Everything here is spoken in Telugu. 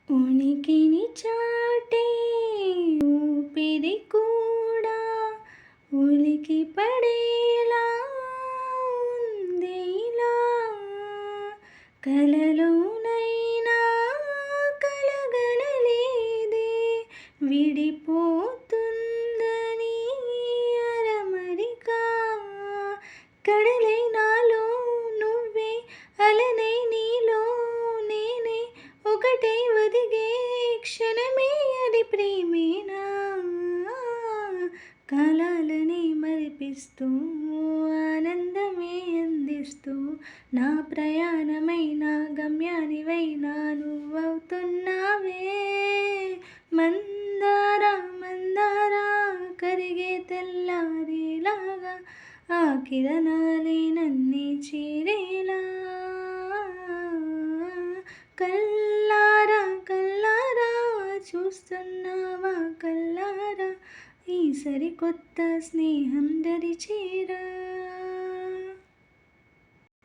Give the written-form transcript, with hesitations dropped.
ఉనికిని చాటే ఊపిరి కూడా ఉలికి పడేలా ఉందిలా. కలలోనైనా కలగనలేదే విడిపోతుందని అరమరికా. కడలై నాలో నువ్వే, అలనై నీలో నేనే, ఒకటై ఒదిగే క్షణమే అది ప్రేమేనా. కాలాలని మరిపిస్తూ ఆనందమే అందిస్తూ నా ప్రయాణమై నా గమ్యానివైనా నువ్వవుతున్నావే. మందారా మందారా కరిగే తెల్లారేలాగా ఆ కిరణాలే నన్నే చేరేలా. కల్లారా కల్లారా చూస్తున్నావా కల్లారా ఈ సరికొత్త స్నేహం దరి చేరా.